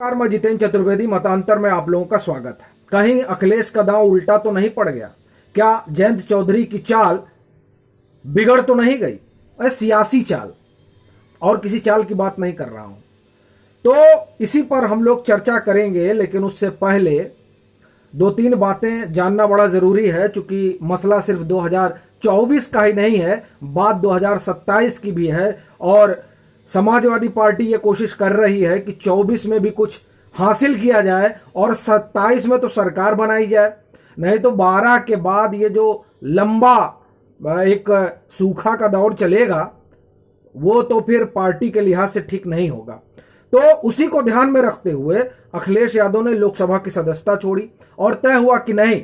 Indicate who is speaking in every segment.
Speaker 1: नमस्कार, मैं जितेंद्र चतुर्वेदी। मतांतर में आप लोगों का स्वागत है। कहीं अखिलेश का दांव उल्टा तो नहीं पड़ गया? क्या जयंत चौधरी की चाल बिगड़ तो नहीं गई? अरे सियासी चाल, और किसी चाल की बात नहीं कर रहा हूं। तो इसी पर हम लोग चर्चा करेंगे, लेकिन उससे पहले दो तीन बातें जानना बड़ा जरूरी है, क्योंकि मसला सिर्फ 2024 का ही नहीं है, बात 2027 की भी है। और समाजवादी पार्टी ये कोशिश कर रही है कि 24 में भी कुछ हासिल किया जाए और 27 में तो सरकार बनाई जाए। नहीं तो 12 के बाद ये जो लंबा एक सूखा का दौर चलेगा, वो तो फिर पार्टी के लिहाज से ठीक नहीं होगा। तो उसी को ध्यान में रखते हुए अखिलेश यादव ने लोकसभा की सदस्यता छोड़ी और तय हुआ कि नहीं,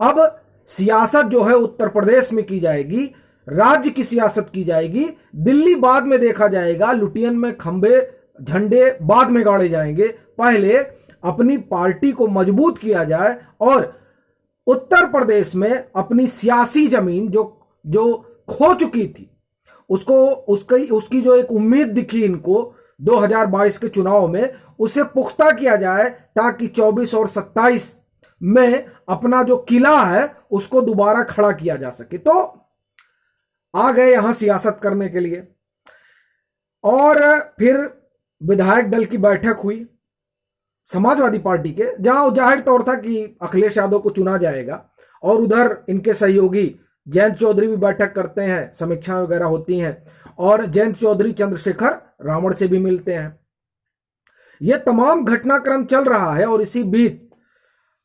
Speaker 1: अब सियासत जो है उत्तर प्रदेश में की जाएगी, राज्य की सियासत की जाएगी, दिल्ली बाद में देखा जाएगा, लुटियन में खंबे झंडे बाद में गाड़े जाएंगे, पहले अपनी पार्टी को मजबूत किया जाए और उत्तर प्रदेश में अपनी सियासी जमीन जो खो चुकी थी, उसकी जो एक उम्मीद दिखी इनको 2022 के चुनाव में, उसे पुख्ता किया जाए ताकि 24 और 27 में अपना जो किला है उसको दोबारा खड़ा किया जा सके। तो आ गए यहां सियासत करने के लिए। और फिर विधायक दल की बैठक हुई समाजवादी पार्टी के, जहां जाहिर तौर था कि अखिलेश यादव को चुना जाएगा, और उधर इनके सहयोगी जयंत चौधरी भी बैठक करते हैं, समीक्षाएं वगैरह होती हैं, और जयंत चौधरी चंद्रशेखर रावण से भी मिलते हैं। यह तमाम घटनाक्रम चल रहा है। और इसी बीच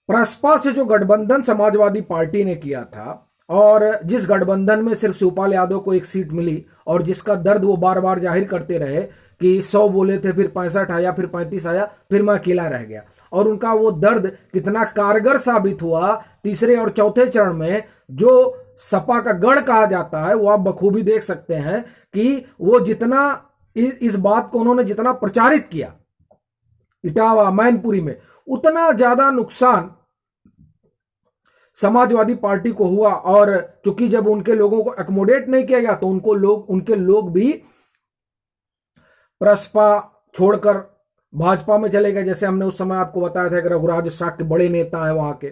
Speaker 1: प्रसपा से जो गठबंधन समाजवादी पार्टी ने किया था, और जिस गठबंधन में सिर्फ शिवपाल यादव को एक सीट मिली, और जिसका दर्द वो बार बार जाहिर करते रहे कि 100 बोले थे, फिर 65 आया, फिर 35 आया, फिर मैं अकेला रह गया, और उनका वो दर्द कितना कारगर साबित हुआ तीसरे और चौथे चरण में, जो सपा का गढ़ कहा जाता है, वो आप बखूबी देख सकते हैं कि वो जितना इस बात को उन्होंने जितना प्रचारित किया इटावा मैनपुरी में, उतना ज्यादा नुकसान समाजवादी पार्टी को हुआ। और चूंकि जब उनके लोगों को अकोमोडेट नहीं किया गया, तो उनके लोग भी प्रसपा छोड़कर भाजपा में चले गए। जैसे हमने उस समय आपको बताया था कि रघुराज शाह के बड़े नेता हैं वहां के,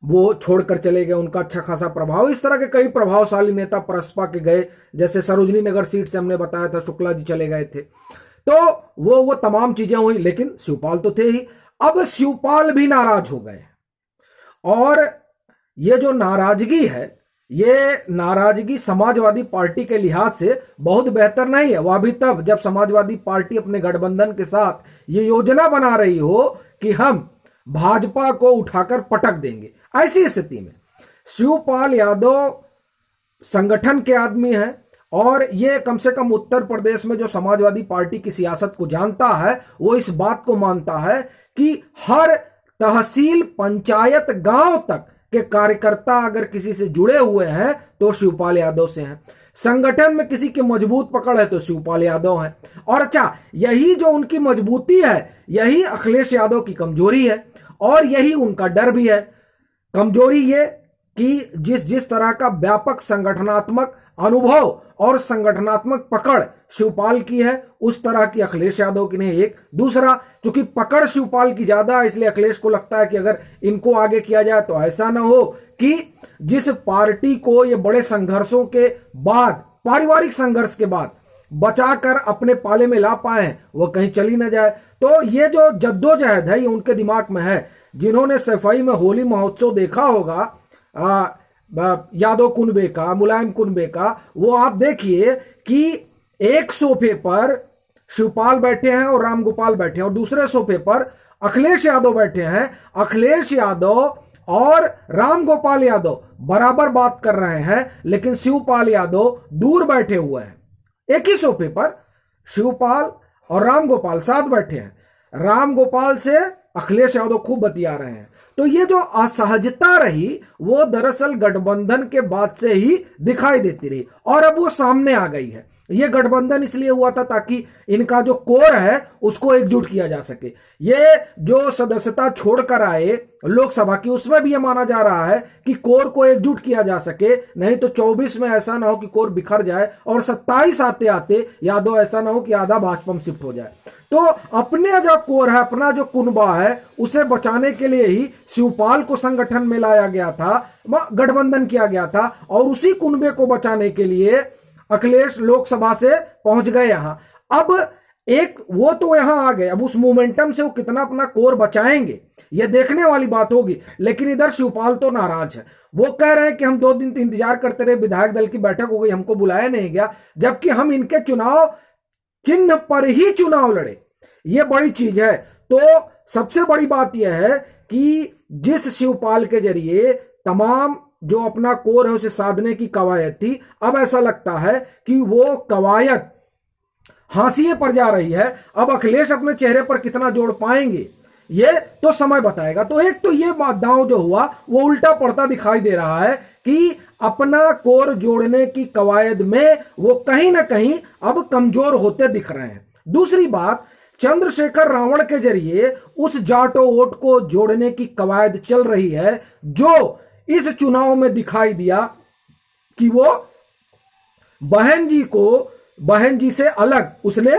Speaker 1: वो छोड़कर चले गए, उनका अच्छा खासा प्रभाव। इस तरह के कई प्रभावशाली नेता प्रसपा के गए, जैसे सरोजनी नगर सीट से हमने बताया था शुक्ला जी चले गए थे। तो वो तमाम चीजें हुई, लेकिन शिवपाल तो थे ही। अब शिवपाल भी नाराज हो गए, और ये जो नाराजगी है, ये नाराजगी समाजवादी पार्टी के लिहाज से बहुत बेहतर नहीं है। वह भी तब जब समाजवादी पार्टी अपने गठबंधन के साथ ये योजना बना रही हो कि हम भाजपा को उठाकर पटक देंगे। ऐसी स्थिति में शिवपाल यादव संगठन के आदमी हैं, और ये कम से कम उत्तर प्रदेश में जो समाजवादी पार्टी की सियासत को जानता है, वो इस बात को मानता है कि हर तहसील, पंचायत, गांव तक के कार्यकर्ता अगर किसी से जुड़े हुए हैं तो शिवपाल यादव से हैं। संगठन में किसी की मजबूत पकड़ है तो शिवपाल यादव है। और अच्छा, यही जो उनकी मजबूती है, यही अखिलेश यादव की कमजोरी है, और यही उनका डर भी है। कमजोरी ये कि जिस तरह का व्यापक संगठनात्मक अनुभव और संगठनात्मक पकड़ शिवपाल की है, उस तरह की अखिलेश यादव की नहीं। एक दूसरा, चूंकि पकड़ शिवपाल की ज्यादा है, इसलिए अखिलेश को लगता है कि अगर इनको आगे किया जाए तो ऐसा ना हो कि जिस पार्टी को ये बड़े संघर्षों के बाद, पारिवारिक संघर्ष के बाद बचाकर अपने पाले में ला पाए, वो कहीं चली ना जाए। तो ये जो जद्दोजहद है, ये उनके दिमाग में है। जिन्होंने सफाई में होली महोत्सव देखा होगा यादव कुनबे का, मुलायम कुनबे का, वो आप देखिए कि एक सोफे पर शिवपाल बैठे हैं और रामगोपाल बैठे हैं, और दूसरे सोफे पर अखिलेश यादव बैठे हैं। अखिलेश यादव और रामगोपाल यादव बराबर बात कर रहे हैं, लेकिन शिवपाल यादव दूर बैठे हुए हैं। एक ही सोफे पर शिवपाल और रामगोपाल साथ बैठे हैं। रामगोपाल से अखिलेश यादव खूब बतिया रहे हैं। तो ये जो असहजता रही, वो दरअसल गठबंधन के बाद से ही दिखाई देती रही, और अब वो सामने आ गई है। ये गठबंधन इसलिए हुआ था ताकि इनका जो कोर है उसको एकजुट किया जा सके। ये जो सदस्यता छोड़कर आए लोकसभा की, उसमें भी ये माना जा रहा है कि कोर को एकजुट किया जा सके, नहीं तो 24 में ऐसा ना हो कि कोर बिखर जाए और 27 आते आते यादव ऐसा ना हो कि आधा भाजपा में शिफ्ट हो जाए। तो अपने जो कोर है, अपना जो कुनबा है, उसे बचाने के लिए ही शिवपाल को संगठन में लाया गया था, गठबंधन किया गया था, और उसी कुनबे को बचाने के लिए अखिलेश लोकसभा से पहुंच गए यहां। अब एक वो तो यहां आ गए, अब उस मोमेंटम से वो कितना अपना कोर बचाएंगे ये देखने वाली बात होगी। लेकिन इधर शिवपाल तो नाराज है, वो कह रहे हैं कि हम 2 दिन इंतजार करते रहे, विधायक दल की बैठक हो गई, हमको बुलाया नहीं गया, जबकि हम इनके चुनाव चिन्ह पर ही चुनाव लड़े। ये बड़ी चीज है। तो सबसे बड़ी बात यह है कि जिस शिवपाल के जरिए तमाम जो अपना कोर है उसे साधने की कवायद थी, अब ऐसा लगता है कि वो कवायद हाशिए पर जा रही है। अब अखिलेश अपने चेहरे पर कितना जोड़ पाएंगे ये तो समय बताएगा। तो एक तो ये दांव जो हुआ वो उल्टा पड़ता दिखाई दे रहा है कि अपना कोर जोड़ने की कवायद में वो कहीं ना कहीं अब कमजोर होते दिख रहे हैं। दूसरी बात, चंद्रशेखर रावण के जरिए उस जाटो वोट को जोड़ने की कवायद चल रही है जो इस चुनाव में दिखाई दिया कि वो बहन जी से अलग उसने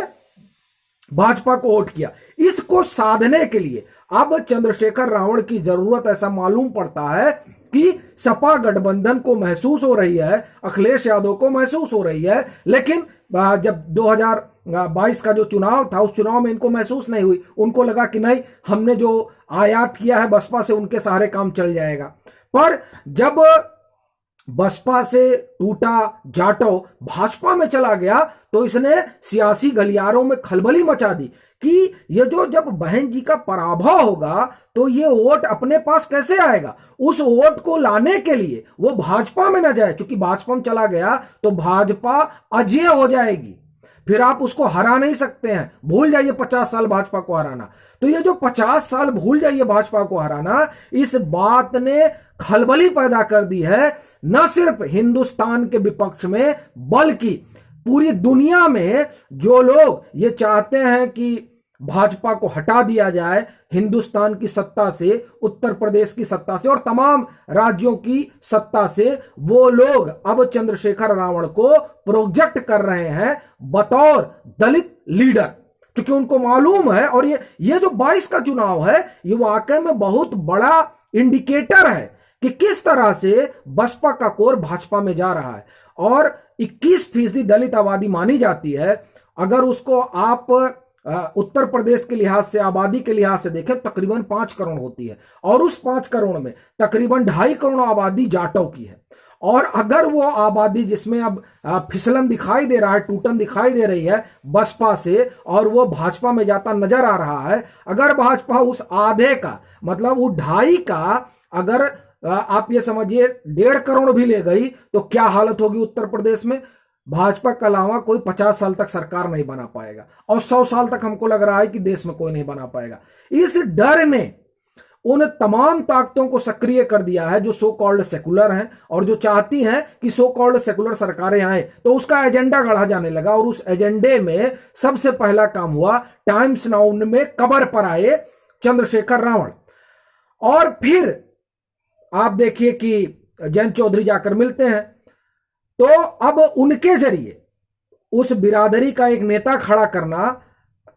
Speaker 1: भाजपा को वोट किया। इसको साधने के लिए अब चंद्रशेखर रावण की जरूरत ऐसा मालूम पड़ता है कि सपा गठबंधन को महसूस हो रही है, अखिलेश यादव को महसूस हो रही है, लेकिन जब 2022 का जो चुनाव था उस चुनाव में इनको महसूस नहीं हुई। उनको लगा कि नहीं, हमने जो आयात किया है बसपा से उनके सारे काम चल जाएगा। पर जब बसपा से टूटा जाटो भाजपा में चला गया तो इसने सियासी गलियारों में खलबली मचा दी कि ये जो जब बहन जी का पराभव होगा तो ये वोट अपने पास कैसे आएगा। उस वोट को लाने के लिए वो भाजपा में ना जाए, क्योंकि भाजपा में चला गया तो भाजपा अजेय हो जाएगी, फिर आप उसको हरा नहीं सकते हैं। भूल जाइए 50 साल भाजपा को हराना। तो ये जो 50 साल भूल जाइए भाजपा को हराना, इस बात ने खलबली पैदा कर दी है, न सिर्फ हिंदुस्तान के विपक्ष में बल्कि पूरी दुनिया में। जो लोग ये चाहते हैं कि भाजपा को हटा दिया जाए हिंदुस्तान की सत्ता से, उत्तर प्रदेश की सत्ता से और तमाम राज्यों की सत्ता से, वो लोग अब चंद्रशेखर रावण को प्रोजेक्ट कर रहे हैं बतौर दलित लीडर, क्योंकि उनको मालूम है। और ये जो 22 का चुनाव है ये वाकई में बहुत बड़ा इंडिकेटर है कि किस तरह से बसपा का कोर भाजपा में जा रहा है। और 21% दलित आबादी मानी जाती है। अगर उसको आप उत्तर प्रदेश के लिहाज से, आबादी के लिहाज से देखें, तकरीबन 5 करोड़ होती है, और उस 5 करोड़ में तकरीबन 2.5 करोड़ आबादी जाटों की है। और अगर वो आबादी जिसमें अब फिसलन दिखाई दे रहा है, टूटन दिखाई दे रही है बसपा से, और वो भाजपा में जाता नजर आ रहा है, अगर भाजपा उस आधे का मतलब वो 2.5 का अगर आप ये समझिए 1.5 करोड़ भी ले गई तो क्या हालत होगी उत्तर प्रदेश में। भाजपा के अलावा कोई 50 साल तक सरकार नहीं बना पाएगा, और 100 साल तक हमको लग रहा है कि देश में कोई नहीं बना पाएगा। इस डर ने उन तमाम ताकतों को सक्रिय कर दिया है जो सो कॉल्ड सेकुलर हैं और जो चाहती हैं कि सो कॉल्ड सेकुलर सरकारें आए। तो उसका एजेंडा गढ़ा जाने लगा, और उस एजेंडे में सबसे पहला काम हुआ टाइम्स नाउ में कवर पर आए चंद्रशेखर रावण। और फिर आप देखिए कि जयंत चौधरी जाकर मिलते हैं, तो अब उनके जरिए उस बिरादरी का एक नेता खड़ा करना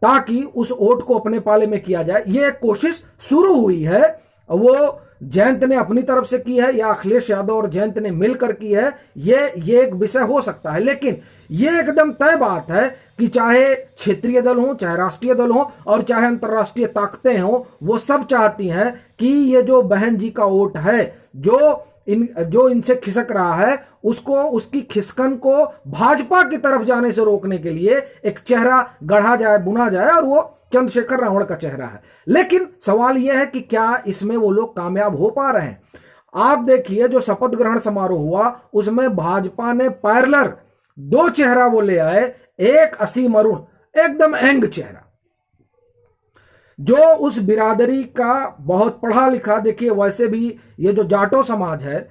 Speaker 1: ताकि उस वोट को अपने पाले में किया जाए, यह एक कोशिश शुरू हुई है। वो जयंत ने अपनी तरफ से की है या अखिलेश यादव और जयंत ने मिलकर की है, ये एक विषय हो सकता है। लेकिन ये एकदम तय बात है कि चाहे क्षेत्रीय दल हो, चाहे राष्ट्रीय दल हो और चाहे अंतर्राष्ट्रीय ताकतें हो, वो सब चाहती हैं कि ये जो बहन जी का वोट है जो इनसे खिसक रहा है, उसको, उसकी खिसकन को भाजपा की तरफ जाने से रोकने के लिए एक चेहरा गढ़ा जाए, बुना जाए, और वो चंद्रशेखर रावण का चेहरा है। लेकिन सवाल यह है कि क्या इसमें वो लोग कामयाब हो पा रहे हैं। आप देखिए जो शपथ ग्रहण समारोह हुआ उसमें भाजपा ने पैरेलल 2 चेहरा वो ले आए, एक असीम अरुण, एकदम यंग चेहरा जो उस बिरादरी का बहुत पढ़ा लिखा, देखिए वैसे भी ये जो जाटो समाज है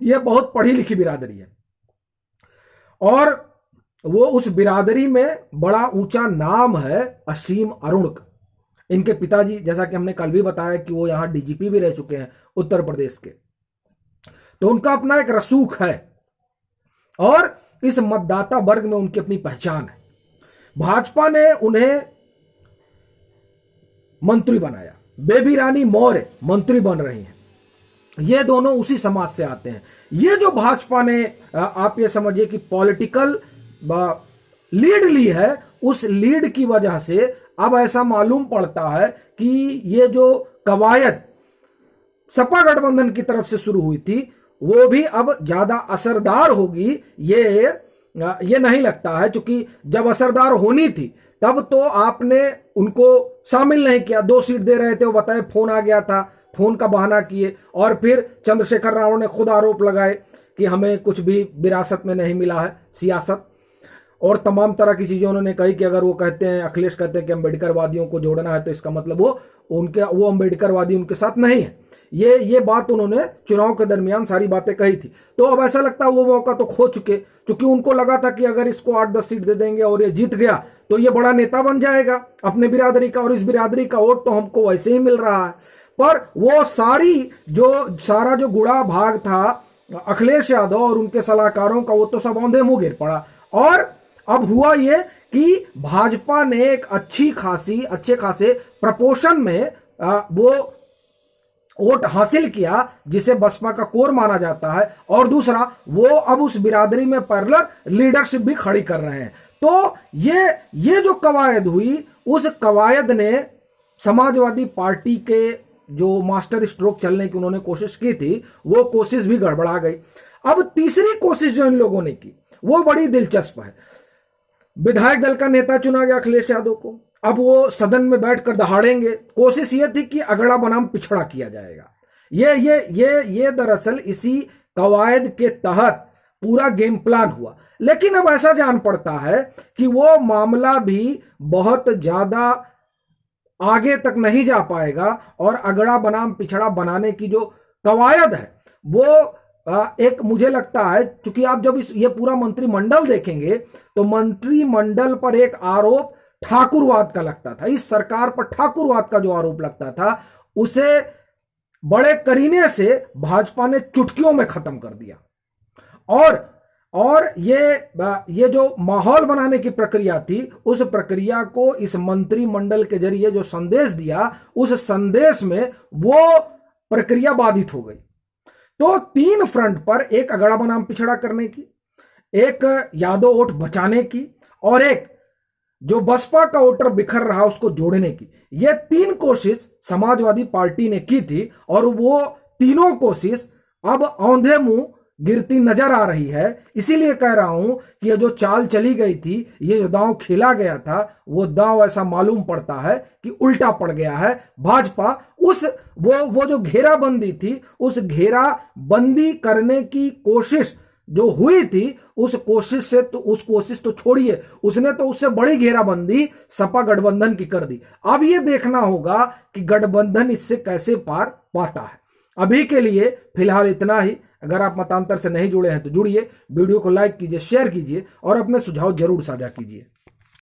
Speaker 1: ये बहुत पढ़ी लिखी बिरादरी है, और वो उस बिरादरी में बड़ा ऊंचा नाम है असीम अरुण का। इनके पिताजी, जैसा कि हमने कल भी बताया, कि वो यहां डीजीपी भी रह चुके हैं उत्तर प्रदेश के। तो उनका अपना एक रसूख है और इस मतदाता वर्ग में उनकी अपनी पहचान है। भाजपा ने उन्हें मंत्री बनाया, बेबी रानी मौर्य मंत्री बन रही हैं। ये दोनों उसी समाज से आते हैं। ये जो भाजपा ने, आप ये समझिए कि पॉलिटिकल लीड ली है, उस लीड की वजह से अब ऐसा मालूम पड़ता है कि ये जो कवायद सपा गठबंधन की तरफ से शुरू हुई थी वो भी अब ज्यादा असरदार होगी। ये नहीं लगता है, क्योंकि जब असरदार होनी थी तब तो आपने उनको शामिल नहीं किया। 2 सीट दे रहे थे, वो बताए फोन आ गया था, फोन का बहाना किए, और फिर चंद्रशेखर राव ने खुद आरोप लगाए कि हमें कुछ भी विरासत में नहीं मिला है, सियासत और तमाम तरह की चीजें उन्होंने कही कि अगर वो कहते हैं, अखिलेश कहते हैं कि अम्बेडकरवादियों को जोड़ना है, तो इसका मतलब वो अम्बेडकरवादी उनके साथ नहीं है। ये बात उन्होंने चुनाव के दरमियान सारी बातें कही थी। तो अब ऐसा लगता है वो मौका तो खो चुके, क्योंकि उनको लगा था कि अगर इसको 8-10 सीट दे देंगे और ये जीत गया तो ये बड़ा नेता बन जाएगा अपने बिरादरी का, और इस बिरादरी का वोट तो हमको वैसे ही मिल रहा है। पर वो सारा जो गुड़ा भाग था अखिलेश यादव और उनके सलाहकारों का, वो तो सब औंधे मुंह गिर पड़ा। और अब हुआ ये कि भाजपा ने एक अच्छे खासे प्रपोर्शन में वो वोट हासिल किया, जिसे बसपा का कोर माना जाता है। और दूसरा, वो अब उस बिरादरी में पैरेलल लीडरशिप भी खड़ी कर रहे हैं। तो ये जो कवायद हुई, उस कवायद ने समाजवादी पार्टी के जो मास्टर स्ट्रोक चलने की उन्होंने कोशिश की थी, वो कोशिश भी गड़बड़ा गई। अब तीसरी कोशिश जो इन लोगों ने की वो बड़ी दिलचस्प है। विधायक दल का नेता चुना गया अखिलेश यादव को। अब वो सदन में बैठकर दहाड़ेंगे। कोशिश ये थी कि अगड़ा बनाम पिछड़ा किया जाएगा। ये दरअसल इसी कवायद के तहत पूरा गेम प्लान हुआ। लेकिन अब ऐसा जान पड़ता है कि वो मामला भी बहुत ज्यादा आगे तक नहीं जा पाएगा, और अगड़ा बनाम पिछड़ा बनाने की जो कवायद है वो एक, मुझे लगता है, क्योंकि आप जब ये पूरा मंत्रिमंडल देखेंगे तो मंत्रिमंडल पर एक आरोप ठाकुरवाद का लगता था। इस सरकार पर ठाकुरवाद का जो आरोप लगता था, उसे बड़े करीने से भाजपा ने चुटकियों में खत्म कर दिया। और ये जो माहौल बनाने की प्रक्रिया थी, उस प्रक्रिया को इस मंत्रिमंडल के जरिए जो संदेश दिया, उस संदेश में वो प्रक्रिया बाधित हो गई। तो 3 फ्रंट पर, एक अगड़ा बनाम पिछड़ा करने की, एक यादव वोट बचाने की, और एक जो बसपा का वोटर बिखर रहा उसको जोड़ने की, ये 3 कोशिश समाजवादी पार्टी ने की थी। और वो तीनों कोशिश अब औंधे मुंह गिरती नजर आ रही है। इसीलिए कह रहा हूं कि ये जो चाल चली गई थी, ये जो दांव खेला गया था, वो दांव ऐसा मालूम पड़ता है कि उल्टा पड़ गया है। भाजपा वो जो घेराबंदी थी, उस घेराबंदी करने की कोशिश जो हुई थी, उस कोशिश तो छोड़िए, उसने तो उससे बड़ी घेराबंदी सपा गठबंधन की कर दी। अब ये देखना होगा कि गठबंधन इससे कैसे पार पाता है। अभी के लिए फिलहाल इतना ही। अगर आप मतांतर से नहीं जुड़े हैं तो जुड़िए, वीडियो को लाइक कीजिए, शेयर कीजिए और अपने सुझाव जरूर साझा कीजिए।